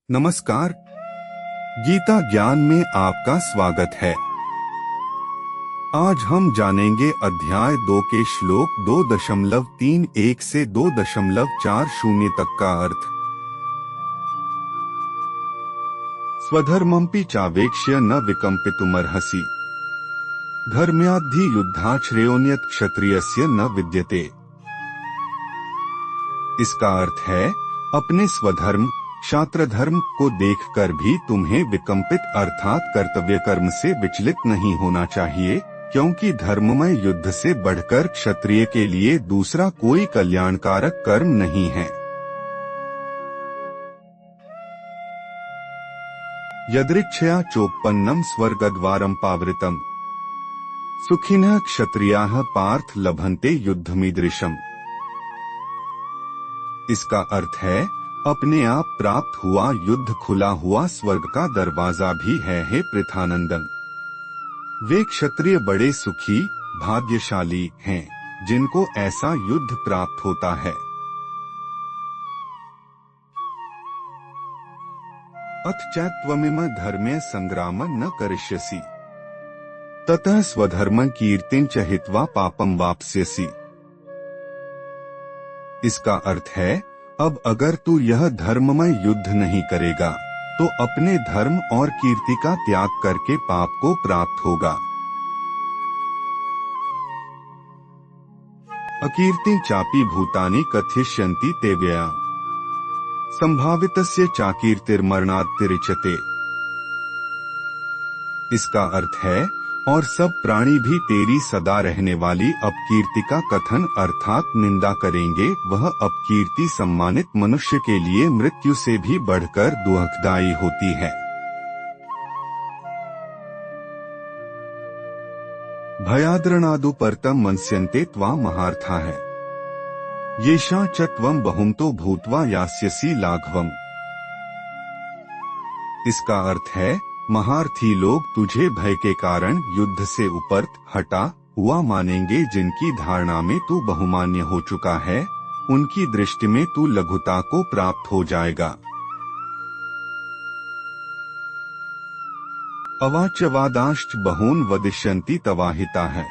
नमस्कार। गीता ज्ञान में आपका स्वागत है। आज हम जानेंगे अध्याय 2 के श्लोक 2.31 से 2.40 तक का अर्थ। स्वधर्मंपि चावेक्ष्य न विकम्पितुमर्हसि, धर्म्याद्धि युद्धाश्रेयोन्यत क्षत्रियस्य न विद्यते। इसका अर्थ है, अपने स्वधर्म क्षात्र धर्म को देखकर भी तुम्हें विकम्पित अर्थात कर्तव्य कर्म से विचलित नहीं होना चाहिए, क्योंकि धर्ममय युद्ध से बढ़कर क्षत्रिय के लिए दूसरा कोई कल्याणकारक कर्म नहीं है। यदृच्छया चोपन्नम स्वर्गद्वारम पावृतम, सुखिनः क्षत्रियाः पार्थ लभन्ते युद्धमीदृशम। इसका अर्थ है, अपने आप प्राप्त हुआ युद्ध खुला हुआ स्वर्ग का दरवाजा भी है। हे पृथानंदन, वे क्षत्रिय बड़े सुखी भाग्यशाली हैं, जिनको ऐसा युद्ध प्राप्त होता है। अथ चैत्वमिम धर्मे संग्राम न करिष्यसि, ततः स्वधर्म कीर्तिं च हित्वा पापम वाप्स्यसि। इसका अर्थ है, अब अगर तू यह धर्ममय युद्ध नहीं करेगा तो अपने धर्म और कीर्ति का त्याग करके पाप को प्राप्त होगा। अकीर्ति चापि भूतानि कथयिष्यन्ति ते व्यया, संभावितस्य चाकीर्तिर्मरणात्तिरिच्यते। इसका अर्थ है, और सब प्राणी भी तेरी सदा रहने वाली अपकीर्ति का कथन अर्थात निंदा करेंगे। वह अपकीर्ति सम्मानित मनुष्य के लिए मृत्यु से भी बढ़कर दुखदायी होती है। भयाद्रणादु परतम मनस्यन्ते त्वा महार्था है, येषां च त्वं बहुमतो भूत्वा यास्यसि लाघवम्। इसका अर्थ है, महार्थी लोग तुझे भय के कारण युद्ध से उपरत हटा हुआ मानेंगे। जिनकी धारणा में तू बहुमान्य हो चुका है, उनकी दृष्टि में तू लघुता को प्राप्त हो जाएगा। अवाच्यवादाश्च बहून् वदिष्यन्ति तवाहिता है,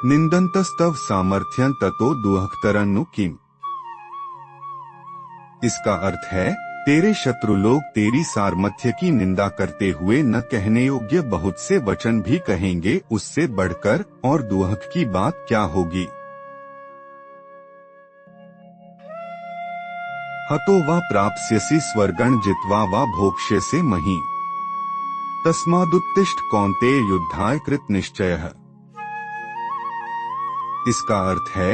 निंदन्तस्तव सामर्थ्यं ततो दुःखतरन्नु किम्। इसका अर्थ है, तेरे शत्रु लोग तेरी सामर्थ्य की निंदा करते हुए न कहने योग्य बहुत से वचन भी कहेंगे। उससे बढ़कर और दुख की बात क्या होगी। हतो वा प्राप्स्यसि स्वर्गं जित्वा वा भोक्ष्यसे महीं, तस्मादुत्तिष्ठ कौन्तेय युद्धाय कृत निश्चयः। इसका अर्थ है,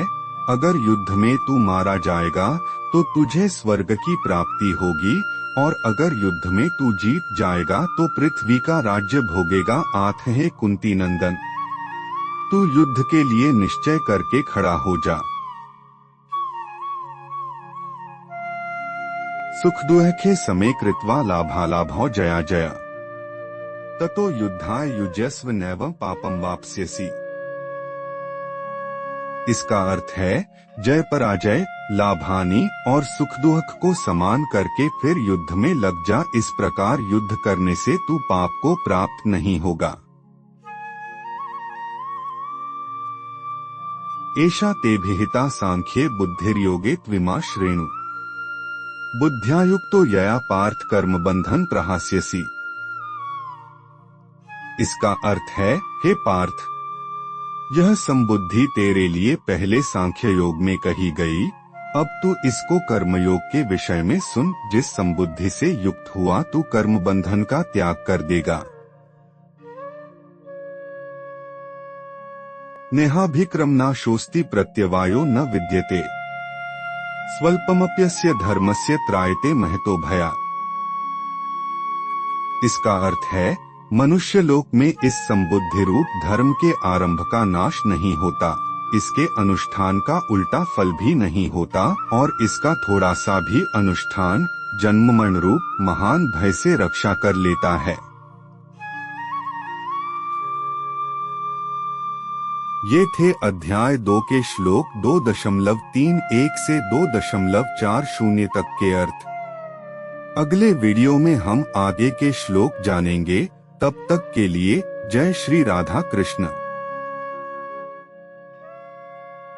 अगर युद्ध में तू मारा जाएगा तो तुझे स्वर्ग की प्राप्ति होगी, और अगर युद्ध में तू जीत जाएगा तो पृथ्वी का राज्य भोगेगा। आठ है कुंती नंदन, तू युद्ध के लिए निश्चय करके खड़ा हो जा। सुख दुखे समे कृत्वा लाभालाभौ जया जया, ततो युद्धाय युज्यस्व नैवं पापम वाप्स्यसि। इसका अर्थ है, जय पराजय लाभानी और सुख दुख को समान करके फिर युद्ध में लग जा। इस प्रकार युद्ध करने से तू पाप को प्राप्त नहीं होगा। एषा ते विहिता सांख्ये बुद्धिर्योगे त्विमा श्रेणु, बुद्ध्या युक्तो यया पार्थ कर्म बंधन प्रहास्यसि। इसका अर्थ है, हे पार्थ, यह संबुद्धि तेरे लिए पहले सांख्य योग में कही गई। अब तू इसको कर्मयोग के विषय में सुन। जिस संबुद्धि से युक्त हुआ तू कर्म बंधन का त्याग कर देगा। नेहाभिक्रमनाशोस्ति प्रत्यवायो न विद्यते, स्वल्पमप्यस्य धर्मस्य त्रायते महतो भया। इसका अर्थ है, मनुष्य लोक में इस संबुद्धि रूप धर्म के आरंभ का नाश नहीं होता, इसके अनुष्ठान का उल्टा फल भी नहीं होता, और इसका थोड़ा सा भी अनुष्ठान जन्म मरण रूप महान भय से रक्षा कर लेता है। ये थे अध्याय 2 के श्लोक 2.31 से 2.40 तक के अर्थ। अगले वीडियो में हम आगे के श्लोक जानेंगे। तब तक के लिए जय श्री राधा कृष्ण।